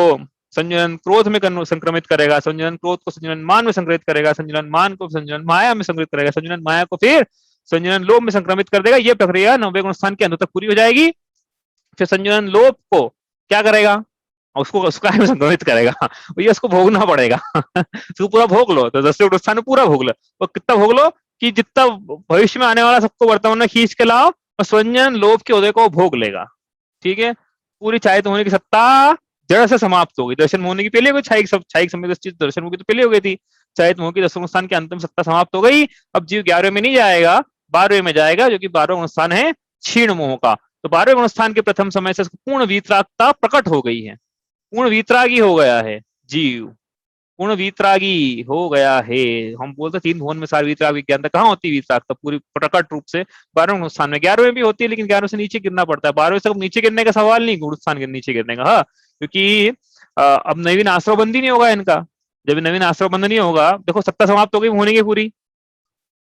संजुलन क्रोध में संक्रमित करेगा, संजुलन क्रोध को संजुलन मान में संक्रमित करेगा, संजुलन मान को संजुलन माया में संक्रमित करेगा, संजुलन माया को फिर संजुलन लोभ में संक्रमित कर देगा। ये प्रक्रिया 9वें गुणस्थान के अंत तक पूरी हो जाएगी। फिर संजुलन लोभ को क्या करेगा, उसको उसका संक्रमित करेगा, ये उसको भोगना पड़ेगा उसको पूरा भोग लो, तो 10वें गुणस्थान में पूरा भोग लो, और कितना भोग लो कि जितना भविष्य में आने वाला सबको वर्तमान में खींच के लाओ, और संजन लोभ के उदय को भोग लेगा। ठीक है, पूरी चाहित होने की सत्ता जड़ से समाप्त होगी। दर्शन होने की पहले हो गई, छायिक समय दर्शन होगी तो पहले हो गई थी, चाहित मोह की 10वें गुणस्थान की अंतिम सत्ता समाप्त हो गई। अब जीव 11वें में नहीं जाएगा, 12वें में जाएगा, जो कि 12वां गुणस्थान है क्षीण मोह का। तो 12वें गुणस्थान के प्रथम समय से पूर्ण वीतरागता प्रकट हो गई है, पूर्ण वीतरागी हो गया है जीव, पूर्ण वीतरागी हो गया है। हम बोलते 3 भुवन में सारी वीतराग विज्ञानता कहाँ होती है, वीतरागता पूरी प्रकट रूप से 12वें गुणस्थान में। 11वें भी होती है लेकिन 11वें से नीचे गिरना पड़ता है, 12वें से नीचे गिरने का सवाल नहीं, गुणस्थान के नीचे गिरने का। हाँ, क्योंकि अब नवीन आश्रय बंदी नहीं होगा इनका, जब नवीन आश्रय बंद नहीं होगा, देखो सत्ता समाप्त हो गई मोहनी की पूरी,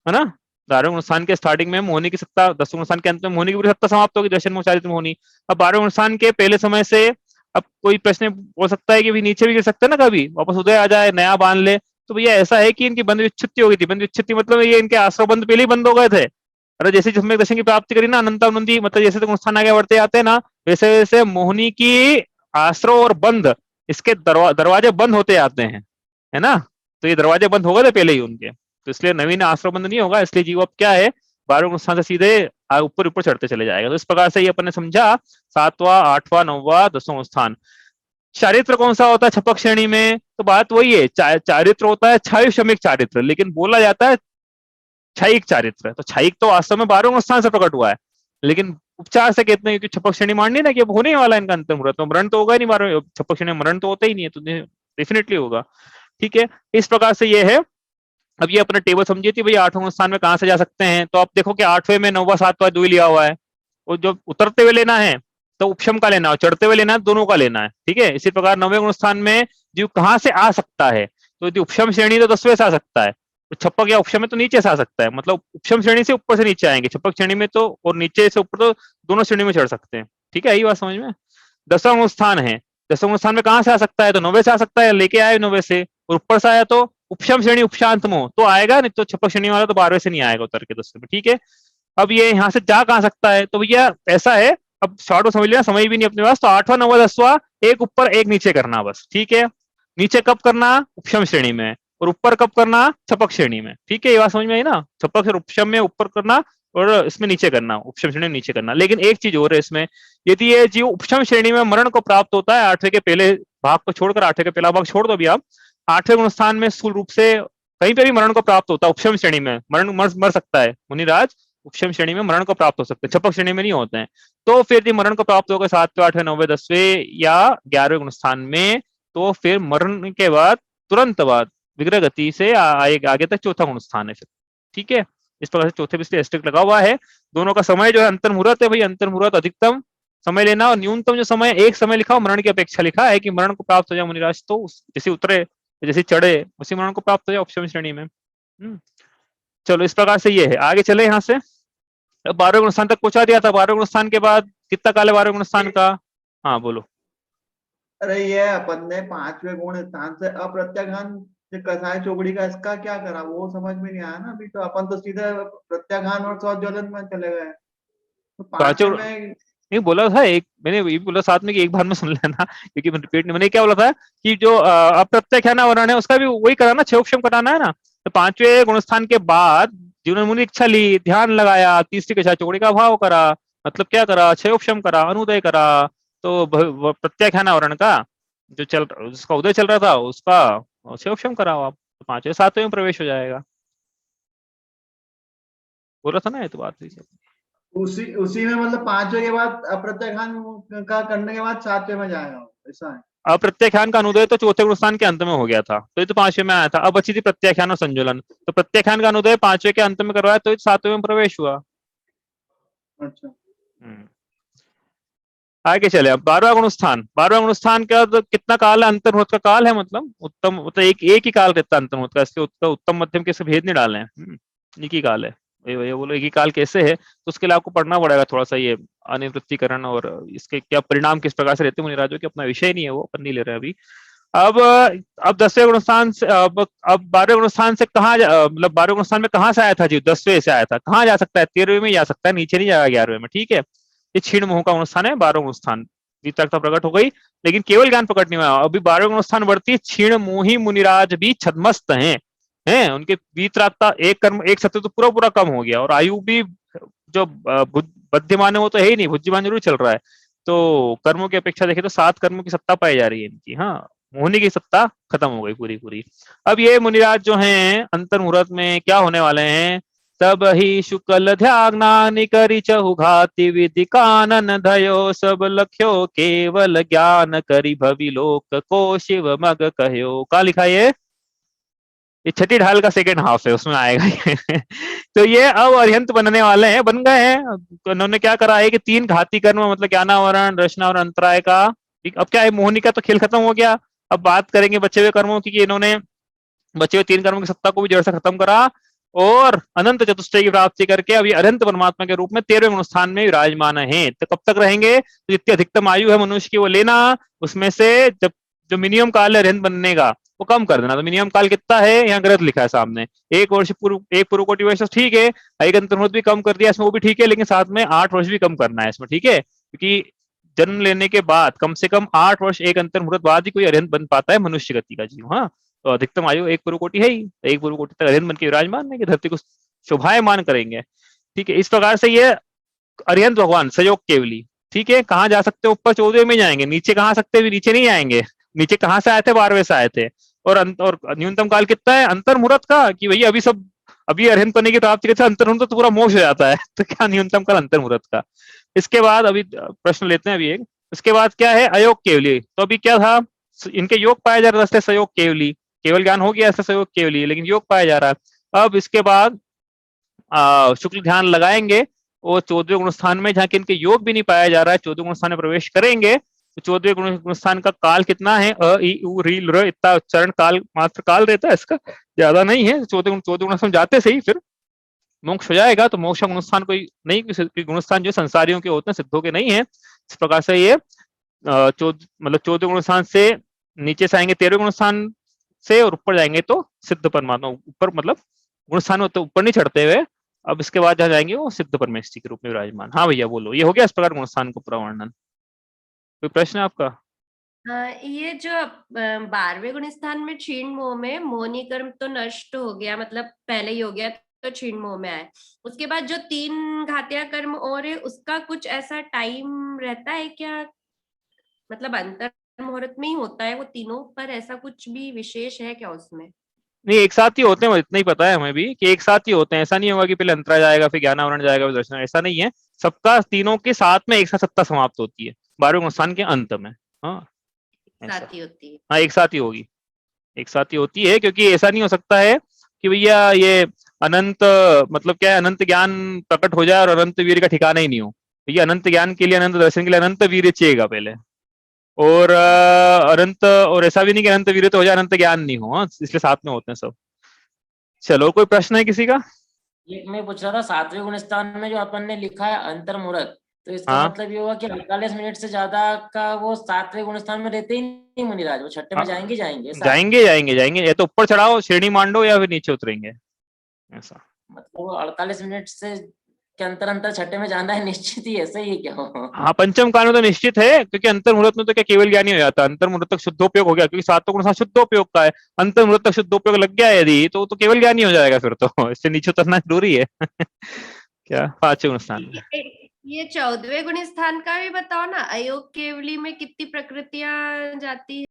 है ना। 12वें गुणस्थान के स्टार्टिंग में मोहनी की सत्ता, 10वें गुणस्थान के अंत में मोहनी की पूरी सत्ता समाप्त होगी, दर्शन मोह चारित्र मोहनी। अब 12वें गुणस्थान के पहले समय से अब कोई प्रश्न हो सकता है कि भी नीचे भी गिर सकते हैं ना, कभी वापस उदय आ जाए, नया बांध ले, तो भैया ऐसा है कि इनकी बंद विच्छित्ति हो गई थी। बंद विच्छित्ति मतलब ये इनके आश्रय बंद पहले ही बंद हो गए थे। अरे जैसे जिसमें दर्शन की प्राप्ति करी ना, अनंतानंदी, मतलब जैसे गुणस्थान आगे बढ़ते आते हैं ना, वैसे वैसे मोहनी की आश्रय और बंद, इसके दरवाजे बंद होते आते हैं, है ना। तो ये दरवाजे बंद हो गए थे पहले ही उनके, तो इसलिए नवीन आश्रय बंद नहीं होगा, इसलिए जीव अब क्या है 12वें गुणस्थान से सीधे ऊपर ऊपर चढ़ते चले जाएगा। तो इस प्रकार से ये अपन ने समझा 7वां 8वां 9वां 10वां गुणस्थान। चारित्र कौन सा होता है छपक श्रेणी में, तो बात वही है, चारित्र होता है छायोपशमिक चारित्र, लेकिन बोला जाता है छायिक चारित्र। तो छायिक तो वास्तव में 12वें गुणस्थान से प्रकट हुआ है, लेकिन उपचार से कहते हैं क्योंकि छपक श्रेणी माननी ना कि अब होने वाला इनका अंतिम मुहूर्त, तो मरण तो होगा ही नहीं, 12वें छपक श्रेणी मरण तो होता ही नहीं है, तो डेफिनेटली होगा। ठीक है, इस प्रकार से ये है। अब ये अपना टेबल समझिए थी भाई 8वें स्थान में कहां से जा सकते हैं, तो आप देखो कि 8वें में 9वां 7वां 2 लिया हुआ है, और जो उतरते हुए लेना है तो उपशम का लेना है, चढ़ते हुए लेना है, दोनों का लेना है। ठीक है, इसी प्रकार 9वें गुण स्थान में जीव कहां से आ सकता है, तो यदि उपशम श्रेणी तो 10वें से आ सकता है, तो छपक या उपशम में तो नीचे से आ सकता है, मतलब उपशम श्रेणी से ऊपर से नीचे आएंगे, छपक श्रेणी में तो और नीचे से ऊपर तो दोनों श्रेणी में चढ़ सकते हैं। ठीक है, यही बात समझ में। 10वां गुण स्थान है, 10वां गुण स्थान में कहां से आ सकता है, तो 9वें से आ सकता है, लेके आए 9वें से, और ऊपर से आया तो उपशम श्रेणी उपशांत मोह तो आएगा, नहीं तो छपक श्रेणी वाला तो 12वें से नहीं आएगा उतर के 10वें में। ठीक है, अब ये यहाँ से जा कहां सकता है, तो भैया ऐसा है अब शॉर्ट में समझ लेना, समय भी नहीं अपने पास, तो 8वां 9वां 10वां एक ऊपर एक नीचे करना बस, ठीक है। नीचे कब करना? उपशम श्रेणी में। और ऊपर कब करना? छपक श्रेणी में, ठीक है। ये बात समझ में आई ना? छपक और उपशम में ऊपर करना और इसमें नीचे करना, उपशम श्रेणी में नीचे करना। लेकिन एक चीज और है इसमें, यदि ये जीव उपशम श्रेणी में मरण को प्राप्त होता है, 8वें के पहले भाग को छोड़कर, 8वें का पहला भाग छोड़ दो अभी आप, 8वें गुणस्थान में स्थूल रूप से कहीं पे भी मरण को प्राप्त होता है, उपशम श्रेणी में मरण मर सकता है मुनिराज, उपशम श्रेणी में मरण को प्राप्त हो सकते हैं, छपक श्रेणी में नहीं होते हैं। तो फिर यदि मरण को प्राप्त होगा 7वें 8वें 9वें 10वें या 11वें गुणस्थान में, तो फिर मरण के बाद तुरंत बाद विग्रह गति से आगे तक चौथा गुणस्थान है फिर, ठीक है। इस प्रकार से चौथे पे एस्टेरिक लगा हुआ है। दोनों का समय जो है अंतर मुहूर्त है भाई, अंतर मुहूर्त अधिकतम समय लेना, और न्यूनतम जो समय एक समय लिखा हो मरण की अपेक्षा लिखा है कि मरण को प्राप्त हो जाए मुनिराज, तो जैसे उतरे जैसे चढ़े उसी मरण को प्राप्त हो जाए उपशम श्रेणी में। चलो इस प्रकार से ये है। आगे चले यहाँ से, 12वें गुणस्थान तक पहुंचा दिया था। 12वें गुणस्थान के बाद कितना काल है 12वें गुणस्थान का? हाँ बोलो। अरे ये अपन ने 5वें गुण स्थान से अप्रत्याघान कसाय चौकड़ी का इसका क्या करा, वो समझ में नहीं आया ना अभी। तो अपन तो सीधे प्रत्याघान और स्वज्वलन में चले गए। तो पांचों 5वें में नहीं बोला था, एक मैंने ये बोला साथ में कि एक बार में सुन लेना, क्योंकि रिपीट नहीं, मैंने क्या बोला था कि जो अप्रत्याख्यान वर्ण है उसका भी वही कराना, क्षयोक्षम कराना है ना। तो 5वें गुणस्थान के बाद जिन्होंने मुनि इच्छा ली, ध्यान लगाया, तीसरी कक्षा चौकड़ी का भाव करा, मतलब क्या करा? क्षयोक्षम करा, अनुदय करा। तो प्रत्याख्यान वर्ण का जो जिसका उदय चल रहा था उसका क्षयोक्षम कराओ आप, तो 5वें 7वें में प्रवेश हो जाएगा। बोला था ना ये तो बात। उसी में मतलब 5वें के बाद अप्रत्याघान का करने के बाद 7वें में जाएगा, ऐसा है। अप्रत्याख्यान का अनुदय तो चौथे गुणस्थान के अंत में हो गया था, तो ये तो 5वें में आया था। अब बची थी प्रत्याख्यान और संजुलन, तो प्रत्याख्यान का अनुदय 5वें के अंत में करवाया, तो 7वें में प्रवेश हुआ। अच्छा, आगे चले अब 12वां गुणस्थान। 12वां गुणस्थान का तो कितना काल है? अंतर्मुहूर्त का काल है, मतलब उत्तम, मतलब एक ही काल रहता है अंतर्मुहूर्त का, इसके उत्तम मध्यम के भेद नहीं डाले हैं, एक ही काल है। ये बोलो एक ही काल कैसे है, तो उसके लिए आपको पढ़ना पड़ेगा थोड़ा सा ये अनिवृत्तिकरण और इसके क्या परिणाम किस प्रकार से रहते हैं मुनिराजों के, अपना विषय नहीं है वो, अपन नहीं ले रहे हैं अभी। अब 10वें गुणस्थान से अब 12वें गुणस्थान से कहाँ मतलब 12वें गुणस्थान में कहाँ से आया था जी? 10वें से आया था। कहाँ जा सकता है? 13वें में जा सकता है, नीचे नहीं जाएगा 11वें में, ठीक है। ये क्षीण मोह का गुणस्थान है 12वां गुणस्थान। वितरकता प्रकट हो गई, लेकिन केवल ज्ञान प्रकट नहीं हुआ। अभी 12वें गुणस्थान बढ़ती है, क्षीण मोही मुनिराज भी छद्मस्त हैं उनके वीतरागता, एक कर्म एक सत्य तो पूरा पूरा कम हो गया, और आयु भी जो बद्धिमान है वो तो है ही नहीं, बुद्धिमान जरूर चल रहा है। तो कर्मों की अपेक्षा देखें तो 7 कर्मों की सत्ता पाई जा रही है इनकी, हाँ, मोहनी की सत्ता खत्म हो गई पूरी पूरी। अब ये मुनिराज जो हैं अंतर मुहूर्त में क्या होने वाले हैं? तब ही शुक्ल ध्यान करी चहु घाति विधि कानन धयो, सब लख्यो केवल ज्ञान करी भवि लोक को शिव मग कहो। कहा लिखा ये छठी ढाल का सेकेंड हाफ है, उसमें आएगा ये। तो ये अब अरिहंत बनने वाले हैं, बन गए हैं। तो उन्होंने क्या करा है कि 3 घाती कर्म, मतलब ज्ञानावरण, रचना और अंतराय का, अब क्या है, मोहनी का तो खेल खत्म हो गया। अब बात करेंगे बचे हुए कर्मों की, इन्होंने बचे हुए 3 कर्मों की सत्ता को भी जड़ से खत्म करा, और अनंत चतुष्टय की प्राप्ति करके अभी अनंत परमात्मा के रूप में 13वें गुणस्थान में विराजमान है। तो कब तक रहेंगे? तो जितनी अधिकतम आयु है मनुष्य की वो लेना, उसमें से जब जो मिनिमम काल है अरिहंत बनने का वो कम कर देना। तो मिनिमम काल कितना है? यहाँ गलत लिखा है सामने, 1 वर्ष एक पूर्व कोटि वर्ष, ठीक है। एक अंतर्मुहूर्त भी कम कर दिया इसमें, वो भी ठीक है, लेकिन साथ में 8 वर्ष भी कम करना है इसमें, ठीक है। क्योंकि जन्म लेने के बाद कम से कम 8 वर्ष एक अंतर्मुहूर्त बाद ही कोई अरिहंत बन पाता है मनुष्य गति का जीव, हाँ। तो अधिकतम आयु 1 पूर्व कोटि है ही, तो 1 पूर्व कोटि तक अरिहंत बन के विराजमान है कि धरती को शोभायमान करेंगे, ठीक है। इस प्रकार से ये अरिहंत भगवान सयोग केवली, ठीक है। कहाँ जा सकते हैं? ऊपर 14वें में जाएंगे। नीचे कहाँ सकते हैं? नीचे नहीं जाएंगे। नीचे कहाँ से आए थे? 12वें से आए थे। और न्यूनतम काल कितना है अंतर मुहूर्त का? कि भैया अभी अरिहंत होने की प्राप्ति के अंतर मुहूर्त तो पूरा मोक्ष हो जाता है। तो क्या न्यूनतम काल अंतर मुहूर्त का? इसके बाद अभी प्रश्न लेते हैं अभी एक। इसके बाद क्या है? अयोग केवली। तो अभी क्या था? इनके योग पाया जा रहा था, सहयोग केवली, केवल ज्ञान हो गया ऐसा सहयोग केवली, लेकिन योग पाया जा रहा है। अब इसके बाद शुक्ल ध्यान लगाएंगे और 14वें गुणस्थान में, जहाँ के इनके योग भी नहीं पाया जा रहा है, 14वें गुणस्थान में प्रवेश करेंगे। तो 14वें गुणस्थान का काल कितना है? अ इ उ री ल इतना उच्चारण काल मात्र काल रहता है इसका, ज्यादा नहीं है। 14वें गुणस्थान जाते से ही फिर मोक्ष हो जाएगा। तो मोक्ष गुणस्थान कोई नहीं, गुणस्थान जो संसारियों के होते हैं, सिद्धों के नहीं है। इस प्रकार से ये मतलब 14वें गुणस्थान से नीचे से आएंगे 13वें गुणस्थान से, और ऊपर जाएंगे तो सिद्ध परमात्मा ऊपर, मतलब गुणस्थान में तो ऊपर नहीं चढ़ते हुए अब इसके बाद जहाँ जाएंगे वो सिद्ध परमेष्ठी के रूप में विराजमान। हाँ भैया बोलो, ये हो गया इस प्रकार गुणस्थान को पूरा वर्णन। कोई प्रश्न है आपका? ये जो 12वें गुणस्थान में क्षीण मोह में मोहनी कर्म तो नष्ट हो गया, मतलब पहले ही हो गया, तो क्षीण मोह में आए। उसके बाद जो 3 घातिया कर्म और है, उसका कुछ ऐसा टाइम रहता है क्या? मतलब अंतर मुहूर्त में ही होता है वो तीनों, पर ऐसा कुछ भी विशेष है क्या उसमें? नहीं, एक साथ ही होते हैं, इतना ही पता है हमें भी कि एक साथ ही होते हैं। ऐसा नहीं होगा कि पहले अंतरा जाएगा फिर ज्ञानावरण जाएगा फिर दर्शन, ऐसा नहीं है। सबका तीनों के साथ में एक साथ सत्ता समाप्त होती है 12वें गुणस्थान के अंत में। हाँ ऐसा, साथ ही होती है। हाँ एक साथ ही होगी, एक साथ ही होती है, क्योंकि ऐसा नहीं हो सकता है कि भैया ये अनंत, मतलब क्या है, अनंत ज्ञान प्रकट हो जाए और अनंत वीर का ठिकाना ही नहीं हो। भैया अनंत ज्ञान के लिए, अनंत दर्शन के लिए अनंत वीर चाहिएगा पहले, और अनंत, और ऐसा भी नहीं कि अनंत वीर तो हो जाए अनंत ज्ञान नहीं हो। हाँ, इसलिए साथ में होते हैं सब। चलो कोई प्रश्न है किसी का? ये मैं पूछ रहा था 7वें गुणस्थान में जो अपन ने लिखा है अंतर मुहूर्त, तो इसका हाँ मतलब ये हुआ कि 48 मिनट से ज्यादा का वो 7वें गुणस्थान में रहते ही नहीं मुनिराज, वो छठे में हाँ, जाएंगे ऐसा? जाएंगे जाएंगे जाएंगे, या तो ऊपर चढ़ाओ श्रेणी मांडो या फिर नीचे उतरेंगे, ऐसा। मतलब वो 48 मिनट से के अंतर अंतर छठे में जाना है निश्चित ही, ऐसे ही है क्या? हाँ पंचम काल में तो निश्चित है, क्योंकि अंतर मुहूर्त में तो क्या केवल ज्ञानी हो जाता है, अंतर मुहूर्त तक शुद्धोपयोग हो गया, क्योंकि सातों गुण शुद्धोपयोग का है। अंतर मुहूर्त तक शुद्धोपयोग लग गया है यदि, तो केवल ज्ञानी हो जाएगा फिर तो। इससे नीचे उतरना जरूरी है। क्या 5वें स्थान में? ये 14वें गुणस्थान का भी बताओ ना, अयोग केवली में कितनी प्रकृतियां जाती है?